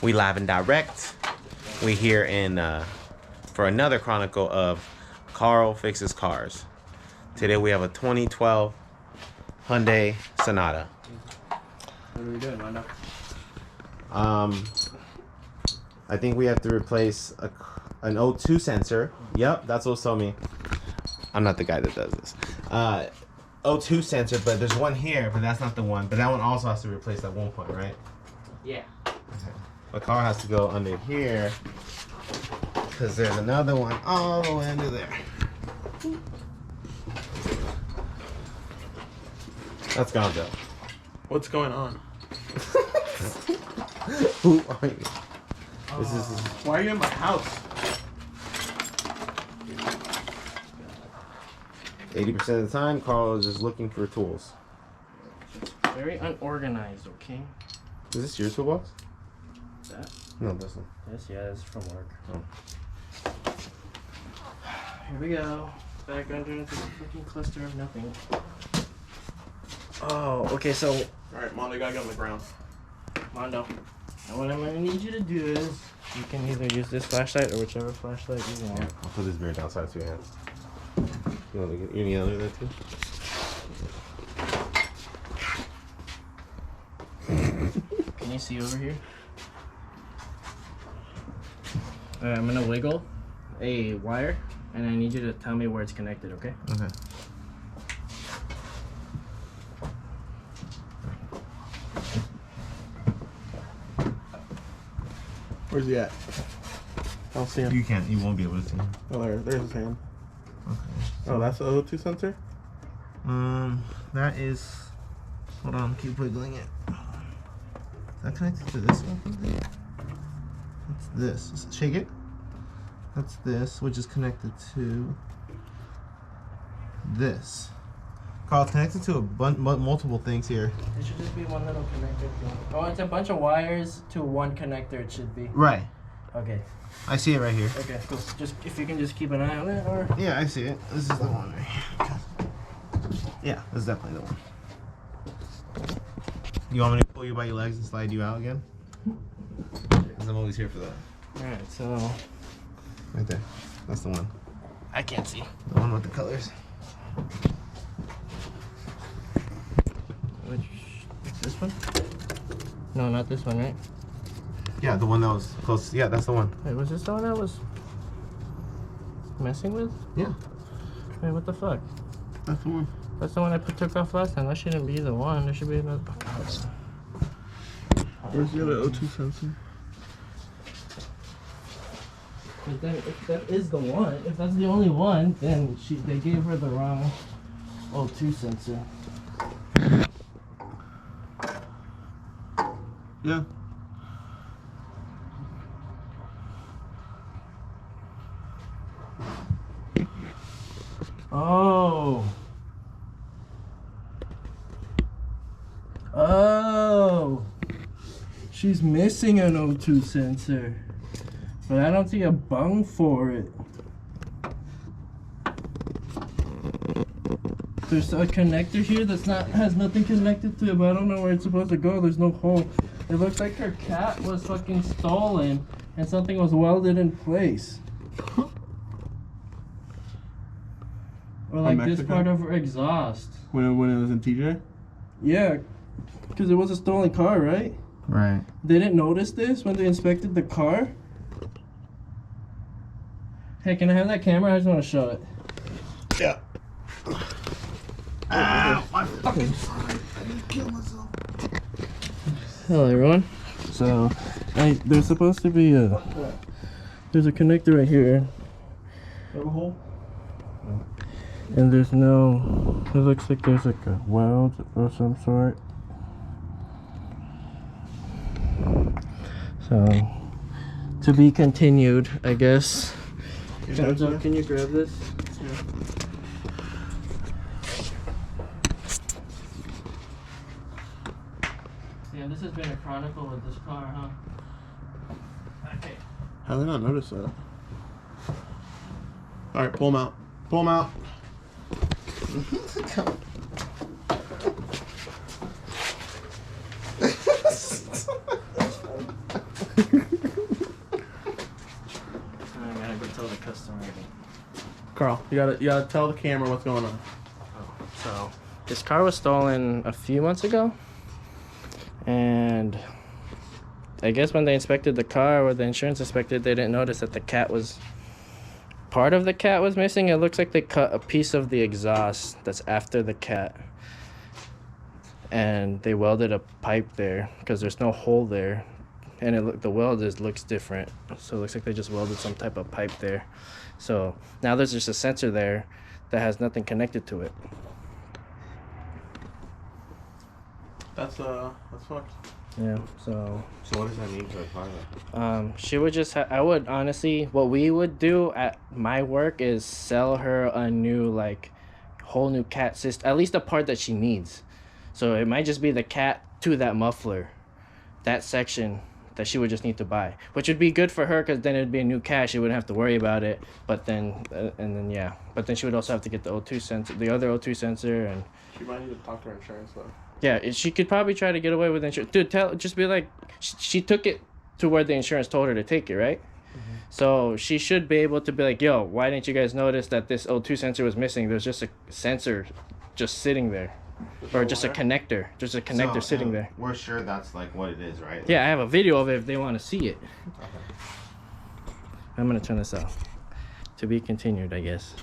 We live and direct. We here in for another chronicle of Carl Fixes Cars. Today we have a 2012 Hyundai Sonata. What are we doing, Mando? I think we have to replace an O2 sensor. Yep, that's what told me. I'm not the guy that does this. O2 sensor, but there's one here, but that's not the one. But that one also has to be replaced at one point, right? Yeah. Okay. The car has to go under here because there's another one all the way under there. That's Gonzo. What's going on? Who are you? This is. Why are you in my house? 80% of the time, Carl is just looking for tools. Very unorganized, okay? Is this your toolbox? That? No, this one. Yes, yeah, it's from work. Oh. Here we go. Back under this fucking cluster of nothing. Oh, okay, so... Alright, Mondo, you gotta get on the ground. Mondo, now what I'm gonna need you to do is, you can either use this flashlight or whichever flashlight you want. Yeah, I'll put this beer downside to your hands. You need under that too? Can you see over here? Alright, I'm gonna wiggle a wire, and I need you to tell me where it's connected, okay? Okay. Where's he at? I don't see him. You won't be able to see him. Oh, there's his hand. Okay. Oh, that's the O2 sensor? That is. Hold on, keep wiggling it. Is that connected to this one? What's this? Shake it. That's this, which is connected to this. Carl, it's connected to multiple things here. It should just be one little connector thing. Oh, it's a bunch of wires to one connector, it should be. Right. Okay. I see it right here. Okay, cool. Just if you can just keep an eye on it, or... Yeah, I see it. This is the one right here. Yeah, this is definitely the one. You want me to pull you by your legs and slide you out again? Because I'm always here for that. Alright, so... Right there. That's the one. I can't see. The one with the colors. Which... This one? No, not this one, right? Yeah, the one that was close. Yeah, that's the one. Wait, was this the one I was... messing with? Yeah. Wait, what the fuck? That's the one. That's the one I took off last time. That shouldn't be the one. There should be another... Where's the other O2 sensor? But then, if that is the one, if that's the only one, then they gave her the wrong O2 sensor. Yeah. Oh. Oh. She's missing an O2 sensor. But I don't see a bung for it. There's a connector here that's has nothing connected to it, but I don't know where it's supposed to go. There's no hole. It looks like her cat was fucking stolen and something was welded in place. Or like this part of her exhaust. When it was in TJ? Yeah, because it was a stolen car, right? Right. They didn't notice this when they inspected the car? Hey, can I have that camera? I just want to show it. Yeah. Ow, my fucking side. I didn't kill myself. Hello, everyone. So, there's supposed to be there's a connector right here. A hole? And there's no, it looks like there's like a weld of some sort. So, to be continued, I guess. Jojo, can you grab this? Yeah. Yeah, this has been a chronicle with this car, huh? Okay. How did I not notice that? Alright, pull him out. Pull him out. Carl, you gotta tell the camera what's going on. So this car was stolen a few months ago, and I guess when they inspected the car, or the insurance inspected, they didn't notice that the cat was part of the cat was missing. It looks like they cut a piece of the exhaust that's after the cat, and they welded a pipe there because there's no hole there, and the weld looks different, so it looks like they just welded some type of pipe there. So now there's just a sensor there that has nothing connected to it. That's fucked. Yeah, so So what does that mean for the pilot? she would just I would honestly, what we would do at my work is sell her a new, like, whole new cat system, at least a part that she needs. So it might just be the cat to that muffler, that section that she would just need to buy, which would be good for her because then it'd be a new cat. She wouldn't have to worry about it. But then but then she would also have to get the O2 sensor, the other O2 sensor, and She might need to talk to her insurance though. yeah, she could probably try to get away with insurance. Dude, just be like, she took it to where the insurance told her to take it, right? So she should be able to be like, yo, why didn't you guys notice that this O2 sensor was missing? There's just a sensor just sitting there. Or just a connector. Just a connector sitting there. We're sure that's like what it is, right? Yeah, I have a video of it if they want to see it. Okay. I'm going to turn this off. To be continued, I guess.